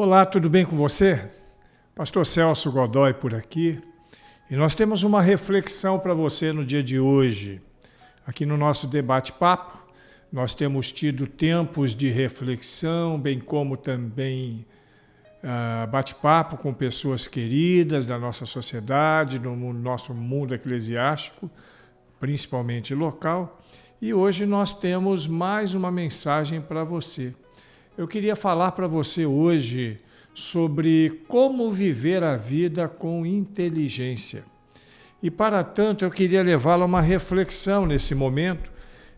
Olá, tudo bem com você? Pastor Celso Godoy por aqui. E nós temos uma reflexão para você no dia de hoje. Aqui no nosso debate-papo, nós temos tido tempos de reflexão, bem como também bate-papo com pessoas queridas da nossa sociedade, no nosso mundo eclesiástico, principalmente local. E hoje nós temos mais uma mensagem para você. Eu queria falar para você hoje sobre como viver a vida com inteligência. E para tanto eu queria levá-lo a uma reflexão nesse momento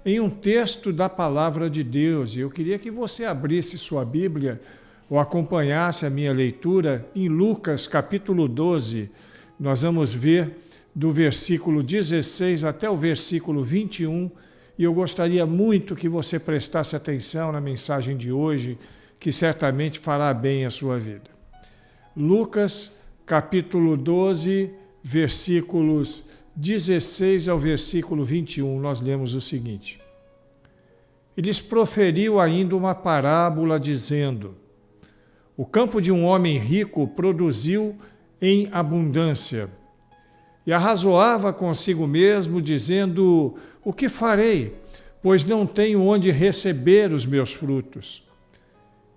em um texto da Palavra de Deus. E eu queria que você abrisse sua Bíblia ou acompanhasse a minha leitura em Lucas capítulo 12. Nós vamos ver do versículo 16 até o versículo 21. E eu gostaria muito que você prestasse atenção na mensagem de hoje, que certamente fará bem a sua vida. Lucas, capítulo 12, versículos 16 ao versículo 21, nós lemos o seguinte. E lhes proferiu ainda uma parábola, dizendo: o campo de um homem rico produziu em abundância. E arrazoava consigo mesmo, dizendo: o que farei, pois não tenho onde receber os meus frutos?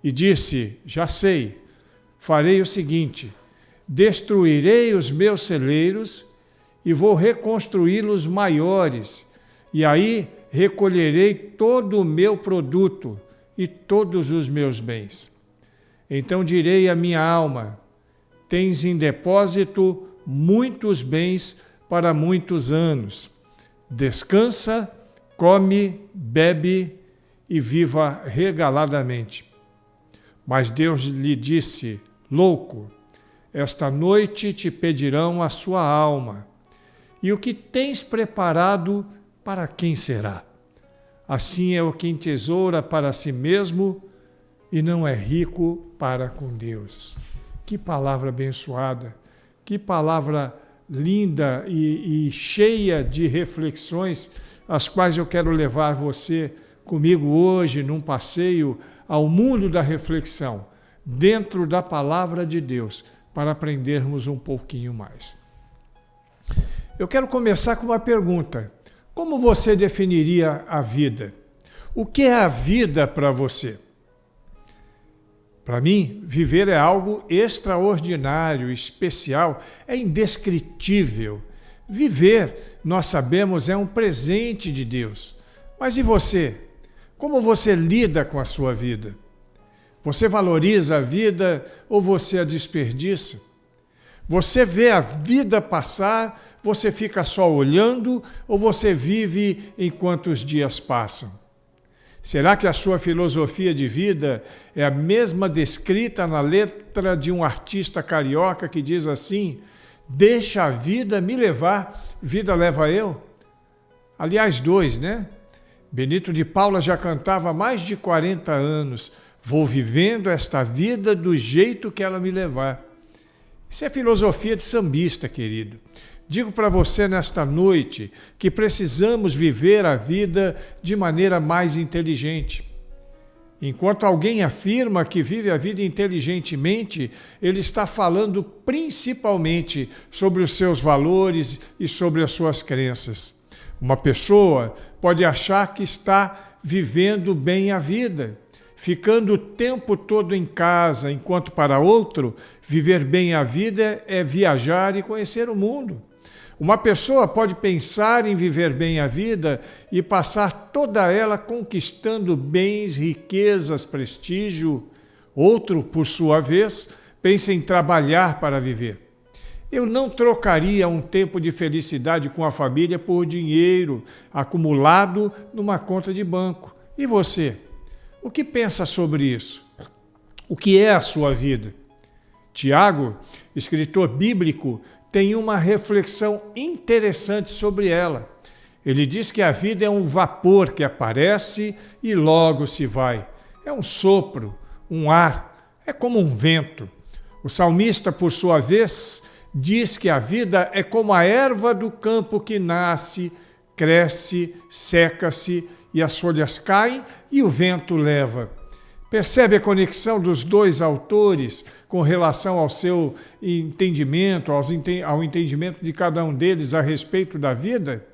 E disse: já sei, farei o seguinte: destruirei os meus celeiros e vou reconstruí-los maiores, e aí recolherei todo o meu produto e todos os meus bens. Então direi à minha alma: tens em depósito muitos bens para muitos anos. Descansa, come, bebe e viva regaladamente. Mas Deus lhe disse: louco, esta noite te pedirão a sua alma, e o que tens preparado, para quem será? Assim é o que entesoura para si mesmo e não é rico para com Deus. Que palavra abençoada, que palavra linda e cheia de reflexões, as quais eu quero levar você comigo hoje num passeio ao mundo da reflexão, dentro da palavra de Deus, para aprendermos um pouquinho mais. Eu quero começar com uma pergunta. Como você definiria a vida? O que é a vida para você? Para mim, viver é algo extraordinário, especial, é indescritível. Viver, nós sabemos, é um presente de Deus. Mas e você? Como você lida com a sua vida? Você valoriza a vida ou você a desperdiça? Você vê a vida passar, você fica só olhando ou você vive enquanto os dias passam? Será que a sua filosofia de vida é a mesma descrita na letra de um artista carioca que diz assim: deixa a vida me levar, vida leva eu? Aliás, dois, né? Benito de Paula já cantava há mais de 40 anos: vou vivendo esta vida do jeito que ela me levar. Isso é filosofia de sambista, querido. Digo para você nesta noite que precisamos viver a vida de maneira mais inteligente. Enquanto alguém afirma que vive a vida inteligentemente, ele está falando principalmente sobre os seus valores e sobre as suas crenças. Uma pessoa pode achar que está vivendo bem a vida, ficando o tempo todo em casa, enquanto para outro, viver bem a vida é viajar e conhecer o mundo. Uma pessoa pode pensar em viver bem a vida e passar toda ela conquistando bens, riquezas, prestígio. Outro, por sua vez, pensa em trabalhar para viver. Eu não trocaria um tempo de felicidade com a família por dinheiro acumulado numa conta de banco. E você? O que pensa sobre isso? O que é a sua vida? Tiago, escritor bíblico, tem uma reflexão interessante sobre ela. Ele diz que a vida é um vapor que aparece e logo se vai. É um sopro, um ar, é como um vento. O salmista, por sua vez, diz que a vida é como a erva do campo que nasce, cresce, seca-se e as folhas caem e o vento leva. Percebe a conexão dos dois autores com relação ao seu entendimento, ao entendimento de cada um deles a respeito da vida?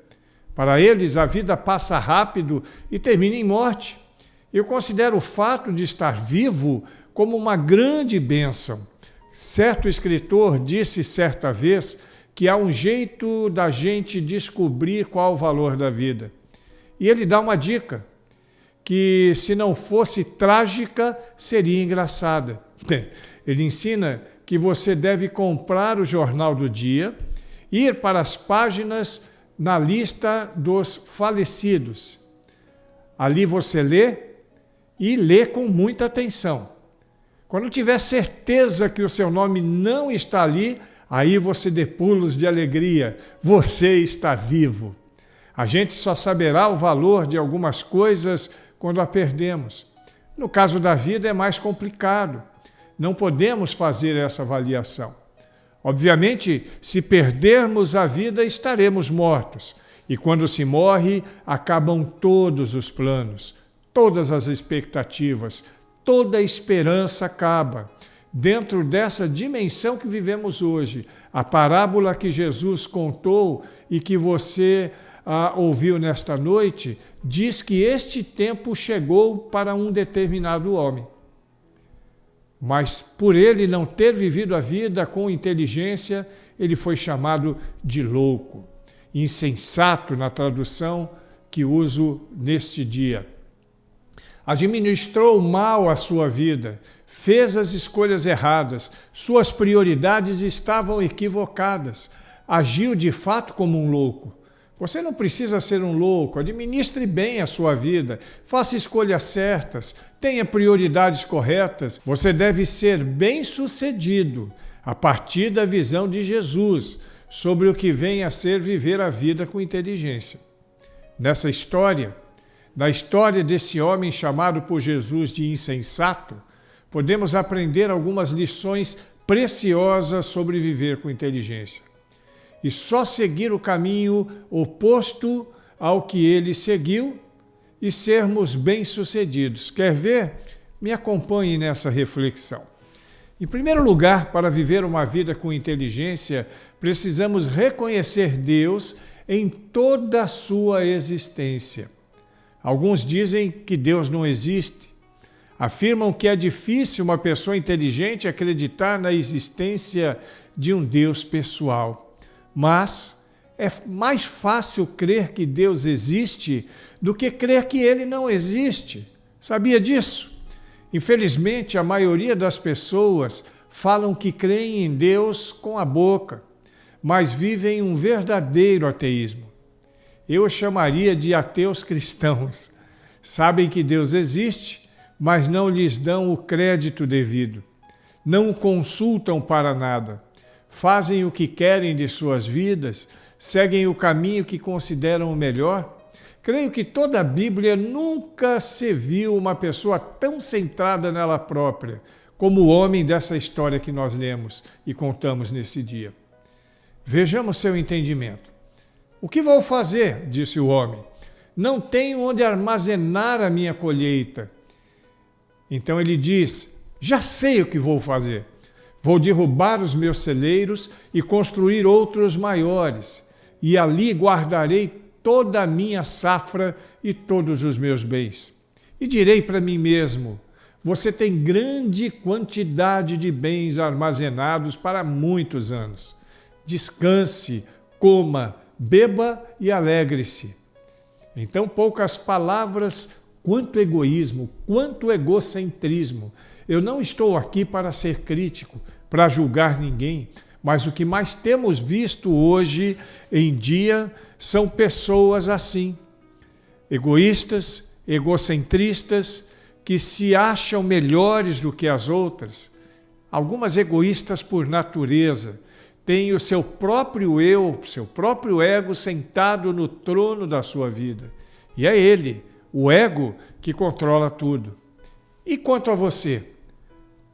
Para eles, a vida passa rápido e termina em morte. Eu considero o fato de estar vivo como uma grande bênção. Certo escritor disse certa vez que há um jeito da gente descobrir qual o valor da vida. E ele dá uma dica, que se não fosse trágica, seria engraçada. Ele ensina que você deve comprar o jornal do dia, ir para as páginas na lista dos falecidos. Ali você lê e lê com muita atenção. Quando tiver certeza que o seu nome não está ali, aí você dê pulos de alegria. Você está vivo. A gente só saberá o valor de algumas coisas quando a perdemos. No caso da vida é mais complicado. Não podemos fazer essa avaliação. Obviamente, se perdermos a vida, estaremos mortos. E quando se morre, acabam todos os planos, todas as expectativas, toda a esperança acaba. Dentro dessa dimensão que vivemos hoje, a parábola que Jesus contou e que você ouviu nesta noite, diz que este tempo chegou para um determinado homem. Mas por ele não ter vivido a vida com inteligência, ele foi chamado de louco, insensato na tradução que uso neste dia. Administrou mal a sua vida, fez as escolhas erradas, suas prioridades estavam equivocadas, agiu de fato como um louco. Você não precisa ser um louco, administre bem a sua vida, faça escolhas certas, tenha prioridades corretas. Você deve ser bem-sucedido a partir da visão de Jesus sobre o que vem a ser viver a vida com inteligência. Nessa história, na história desse homem chamado por Jesus de insensato, podemos aprender algumas lições preciosas sobre viver com inteligência. E só seguir o caminho oposto ao que ele seguiu e sermos bem-sucedidos. Quer ver? Me acompanhe nessa reflexão. Em primeiro lugar, para viver uma vida com inteligência, precisamos reconhecer Deus em toda a sua existência. Alguns dizem que Deus não existe. Afirmam que é difícil uma pessoa inteligente acreditar na existência de um Deus pessoal. Mas é mais fácil crer que Deus existe do que crer que Ele não existe. Sabia disso? Infelizmente, a maioria das pessoas falam que creem em Deus com a boca, mas vivem um verdadeiro ateísmo. Eu chamaria de ateus cristãos. Sabem que Deus existe, mas não lhes dão o crédito devido. Não o consultam para nada. Fazem o que querem de suas vidas, seguem o caminho que consideram o melhor. Creio que toda a Bíblia nunca se viu uma pessoa tão centrada nela própria como o homem dessa história que nós lemos e contamos nesse dia. Vejamos seu entendimento. O que vou fazer? Disse o homem. Não tenho onde armazenar a minha colheita. Então ele diz, já sei o que vou fazer. Vou derrubar os meus celeiros e construir outros maiores, e ali guardarei toda a minha safra e todos os meus bens. E direi para mim mesmo, você tem grande quantidade de bens armazenados para muitos anos. Descanse, coma, beba e alegre-se. Então, poucas palavras, quanto egoísmo, quanto egocentrismo. Eu não estou aqui para ser crítico, para julgar ninguém, mas o que mais temos visto hoje em dia são pessoas assim, egoístas, egocentristas, que se acham melhores do que as outras, algumas egoístas por natureza, têm o seu próprio eu, seu próprio ego sentado no trono da sua vida. E é ele, o ego, que controla tudo. E quanto a você?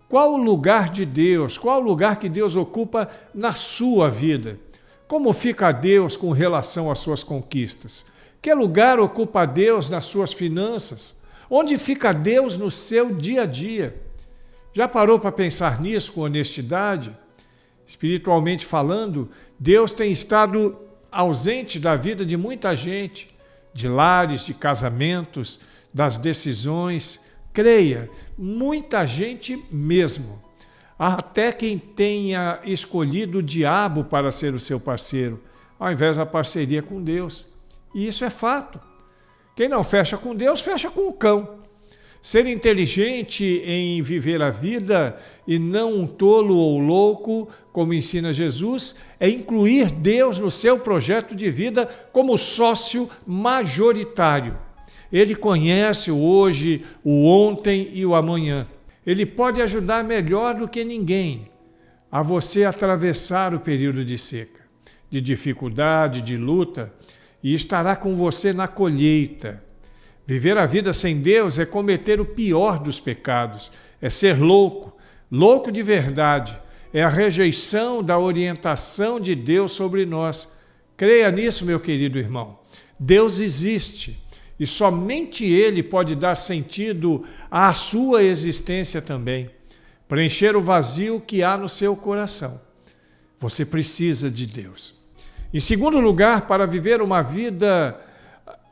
Qual o lugar de Deus? Qual o lugar que Deus ocupa na sua vida? Como fica Deus com relação às suas conquistas? Que lugar ocupa Deus nas suas finanças? Onde fica Deus no seu dia a dia? Já parou para pensar nisso com honestidade? Espiritualmente falando, Deus tem estado ausente da vida de muita gente, de lares, de casamentos, das decisões. Creia, muita gente mesmo. Até quem tenha escolhido o diabo para ser o seu parceiro, ao invés da parceria com Deus. E isso é fato. Quem não fecha com Deus, fecha com o cão. Ser inteligente em viver a vida e não um tolo ou louco, como ensina Jesus, é incluir Deus no seu projeto de vida como sócio majoritário. Ele conhece o hoje, o ontem e o amanhã. Ele pode ajudar melhor do que ninguém a você atravessar o período de seca, de dificuldade, de luta, e estará com você na colheita. Viver a vida sem Deus é cometer o pior dos pecados, é ser louco, louco de verdade, é a rejeição da orientação de Deus sobre nós. Creia nisso, meu querido irmão. Deus existe e somente Ele pode dar sentido à sua existência também, preencher o vazio que há no seu coração. Você precisa de Deus. Em segundo lugar, para viver uma vida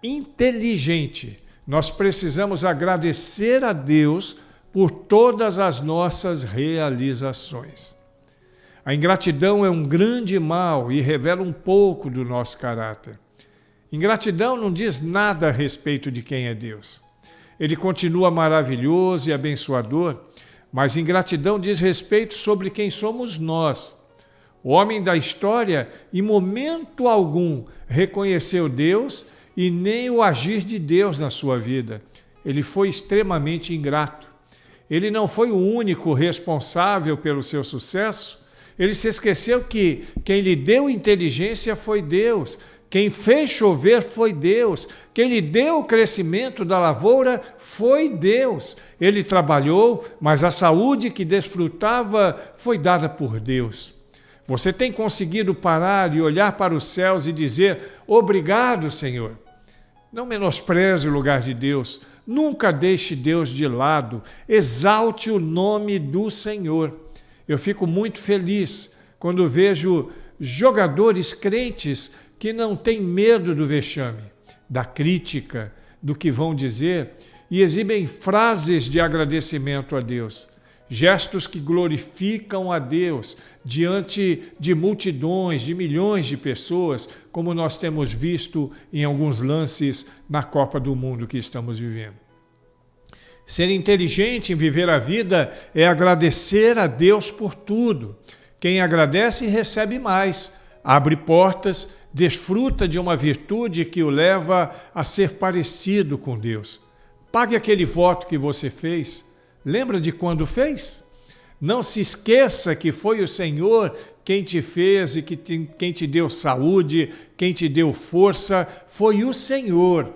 inteligente, nós precisamos agradecer a Deus por todas as nossas realizações. A ingratidão é um grande mal e revela um pouco do nosso caráter. Ingratidão não diz nada a respeito de quem é Deus. Ele continua maravilhoso e abençoador, mas ingratidão diz respeito sobre quem somos nós. O homem da história, em momento algum, reconheceu Deus e nem o agir de Deus na sua vida. Ele foi extremamente ingrato. Ele não foi o único responsável pelo seu sucesso. Ele se esqueceu que quem lhe deu inteligência foi Deus. Quem fez chover foi Deus. Quem lhe deu o crescimento da lavoura foi Deus. Ele trabalhou, mas a saúde que desfrutava foi dada por Deus. Você tem conseguido parar e olhar para os céus e dizer: obrigado, Senhor. Não menospreze o lugar de Deus. Nunca deixe Deus de lado. Exalte o nome do Senhor. Eu fico muito feliz quando vejo jogadores crentes que não têm medo do vexame, da crítica, do que vão dizer, e exibem frases de agradecimento a Deus, gestos que glorificam a Deus diante de multidões, de milhões de pessoas, como nós temos visto em alguns lances na Copa do Mundo que estamos vivendo. Ser inteligente em viver a vida é agradecer a Deus por tudo. Quem agradece recebe mais, abre portas, desfruta de uma virtude que o leva a ser parecido com Deus. Pague aquele voto que você fez. Lembra de quando fez? Não se esqueça que foi o Senhor quem te fez e quem te deu saúde, quem te deu força, foi o Senhor.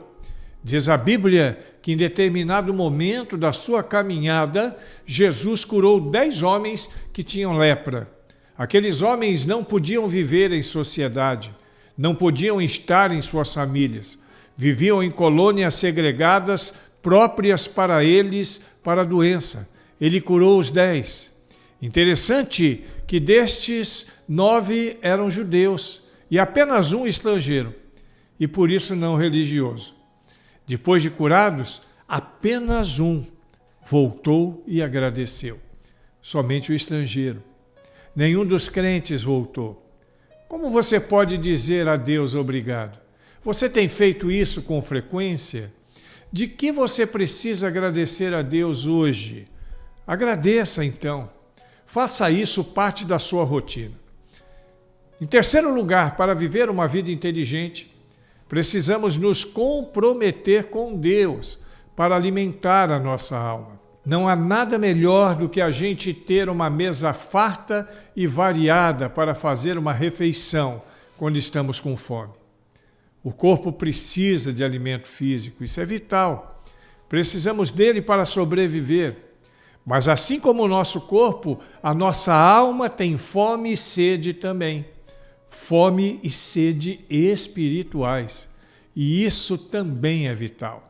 Diz a Bíblia que em determinado momento da sua caminhada, Jesus curou 10 homens que tinham lepra. Aqueles homens não podiam viver em sociedade, não podiam estar em suas famílias, viviam em colônias segregadas próprias para eles, para a doença. Ele curou os 10. Interessante que destes 9 eram judeus e apenas um estrangeiro, e por isso não religioso. Depois de curados, apenas um voltou e agradeceu. Somente o estrangeiro. Nenhum dos crentes voltou. Como você pode dizer a Deus obrigado? Você tem feito isso com frequência? De que você precisa agradecer a Deus hoje? Agradeça então. Faça isso parte da sua rotina. Em terceiro lugar, para viver uma vida inteligente, precisamos nos comprometer com Deus para alimentar a nossa alma. Não há nada melhor do que a gente ter uma mesa farta e variada para fazer uma refeição quando estamos com fome. O corpo precisa de alimento físico, isso é vital. Precisamos dele para sobreviver. Mas assim como o nosso corpo, a nossa alma tem fome e sede também. Fome e sede espirituais. E isso também é vital.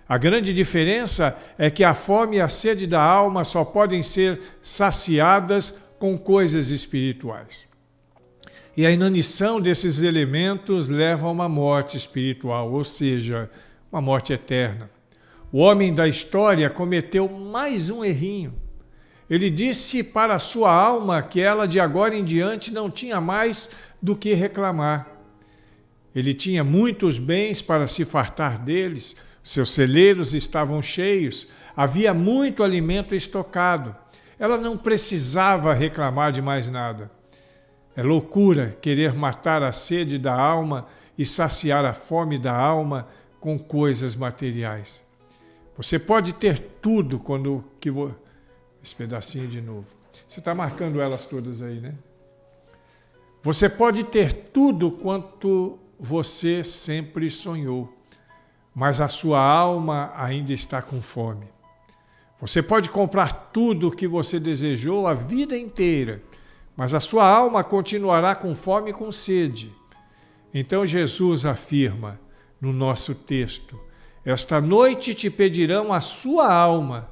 A grande diferença é que a fome e a sede da alma só podem ser saciadas com coisas espirituais. E a inanição desses elementos leva a uma morte espiritual, ou seja, uma morte eterna. O homem da história cometeu mais um errinho. Ele disse para a sua alma que ela de agora em diante não tinha mais do que reclamar. Ele tinha muitos bens para se fartar deles, seus celeiros estavam cheios, havia muito alimento estocado. Ela não precisava reclamar de mais nada. É loucura querer matar a sede da alma e saciar a fome da alma com coisas materiais. Você pode ter tudo quando... Esse pedacinho de novo. Você está marcando elas todas aí, né? Você pode ter tudo quanto você sempre sonhou, mas a sua alma ainda está com fome. Você pode comprar tudo o que você desejou a vida inteira, mas a sua alma continuará com fome e com sede. Então Jesus afirma no nosso texto: esta noite te pedirão a sua alma,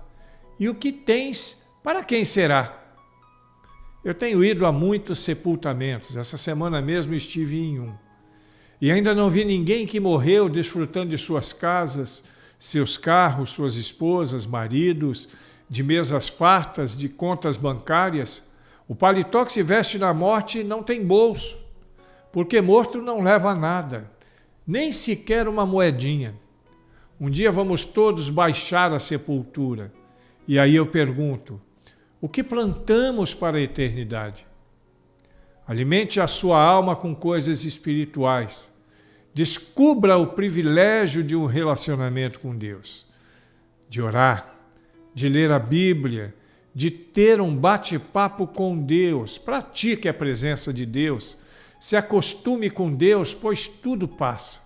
e o que tens, para quem será? Eu tenho ido a muitos sepultamentos, essa semana mesmo estive em um, e ainda não vi ninguém que morreu desfrutando de suas casas, seus carros, suas esposas, maridos, de mesas fartas, de contas bancárias. O paletó que se veste na morte não tem bolso, porque morto não leva nada, nem sequer uma moedinha. Um dia vamos todos baixar a sepultura. E aí eu pergunto, o que plantamos para a eternidade? Alimente a sua alma com coisas espirituais. Descubra o privilégio de um relacionamento com Deus, de orar, de ler a Bíblia, de ter um bate-papo com Deus. Pratique a presença de Deus, se acostume com Deus, pois tudo passa,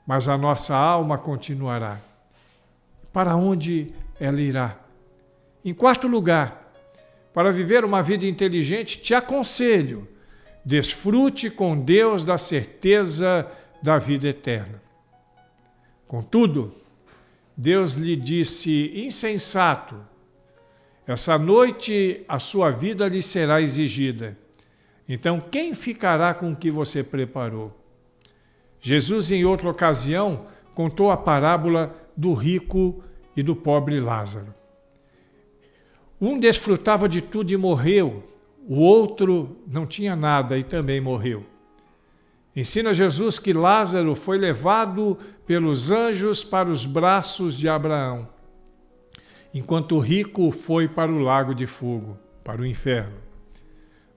mas a nossa alma continuará. Para onde ela irá? Em quarto lugar, para viver uma vida inteligente, te aconselho, desfrute com Deus da certeza da vida eterna. Contudo, Deus lhe disse, insensato, essa noite a sua vida lhe será exigida. Então, quem ficará com o que você preparou? Jesus, em outra ocasião, contou a parábola do rico e do pobre Lázaro. Um desfrutava de tudo e morreu, o outro não tinha nada e também morreu. Ensina Jesus que Lázaro foi levado pelos anjos para os braços de Abraão, enquanto o rico foi para o lago de fogo, para o inferno.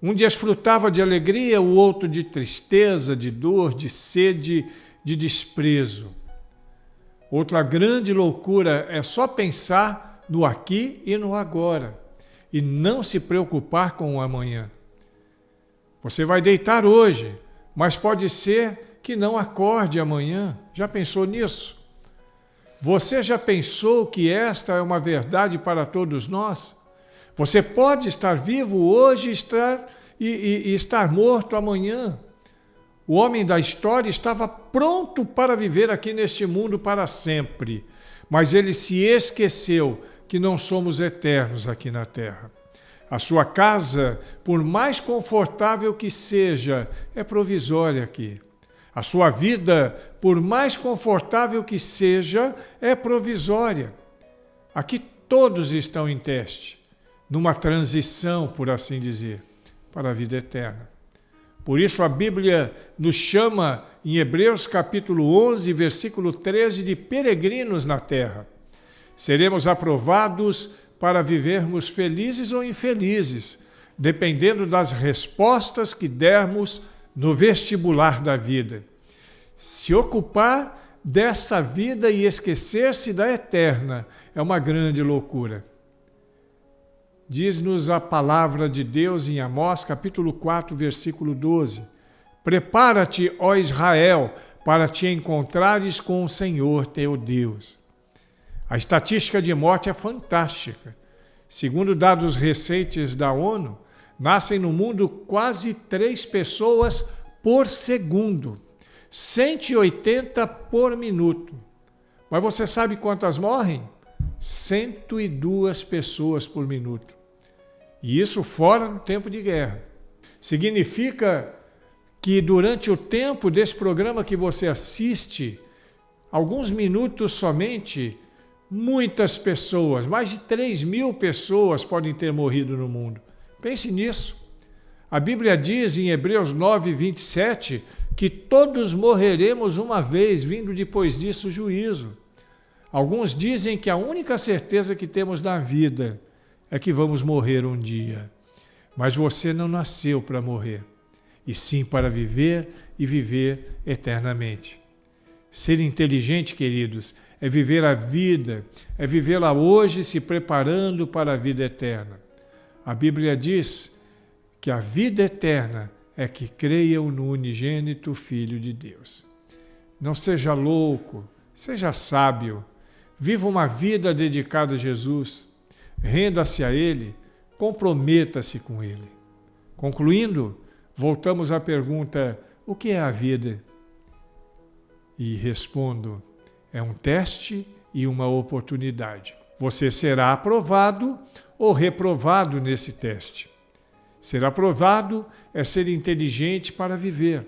Um desfrutava de alegria, o outro de tristeza, de dor, de sede, de desprezo. Outra grande loucura é só pensar no aqui e no agora, e não se preocupar com o amanhã. Você vai deitar hoje, mas pode ser que não acorde amanhã. Já pensou nisso? Você já pensou que esta é uma verdade para todos nós? Você pode estar vivo hoje e estar morto amanhã. O homem da história estava pronto para viver aqui neste mundo para sempre, mas ele se esqueceu que não somos eternos aqui na terra. A sua casa, por mais confortável que seja, é provisória aqui. A sua vida, por mais confortável que seja, é provisória. Aqui todos estão em teste, numa transição, por assim dizer, para a vida eterna. Por isso a Bíblia nos chama, em Hebreus capítulo 11, versículo 13, de peregrinos na terra. Seremos aprovados para vivermos felizes ou infelizes, dependendo das respostas que dermos no vestibular da vida. Se ocupar dessa vida e esquecer-se da eterna é uma grande loucura. Diz-nos a palavra de Deus em Amós, capítulo 4, versículo 12. Prepara-te, ó Israel, para te encontrares com o Senhor teu Deus. A estatística de morte é fantástica. Segundo dados recentes da ONU, nascem no mundo quase 3 pessoas por segundo, 180 por minuto. Mas você sabe quantas morrem? 102 pessoas por minuto. E isso fora no tempo de guerra. Significa que durante o tempo desse programa que você assiste, alguns minutos somente, muitas pessoas, mais de 3.000 pessoas podem ter morrido no mundo. Pense nisso. A Bíblia diz em Hebreus 9, 27, que todos morreremos uma vez, vindo depois disso o juízo. Alguns dizem que a única certeza que temos na vida é que vamos morrer um dia. Mas você não nasceu para morrer, e sim para viver e viver eternamente. Ser inteligente, queridos, é viver a vida, é vivê-la hoje se preparando para a vida eterna. A Bíblia diz que a vida eterna é que creiam no unigênito Filho de Deus. Não seja louco, seja sábio, viva uma vida dedicada a Jesus, renda-se a Ele, comprometa-se com Ele. Concluindo, voltamos à pergunta: o que é a vida? E respondo: é um teste e uma oportunidade. Você será aprovado ou reprovado nesse teste. Ser aprovado é ser inteligente para viver.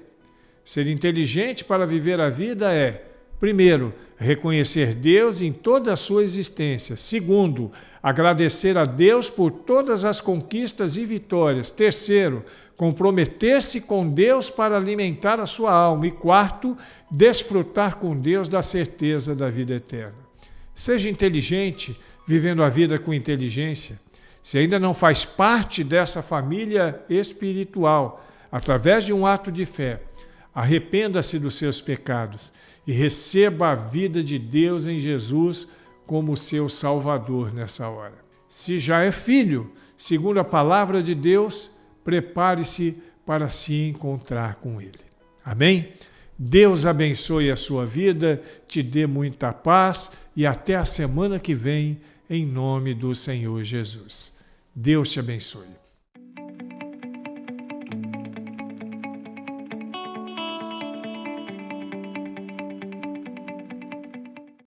Ser inteligente para viver a vida é, primeiro, reconhecer Deus em toda a sua existência. Segundo, agradecer a Deus por todas as conquistas e vitórias. Terceiro, comprometer-se com Deus para alimentar a sua alma. E quarto, desfrutar com Deus da certeza da vida eterna. Seja inteligente, vivendo a vida com inteligência. Se ainda não faz parte dessa família espiritual, através de um ato de fé, arrependa-se dos seus pecados e receba a vida de Deus em Jesus como seu Salvador nessa hora. Se já é filho, segundo a palavra de Deus, prepare-se para se encontrar com Ele. Amém? Deus abençoe a sua vida, te dê muita paz e até a semana que vem, em nome do Senhor Jesus. Deus te abençoe.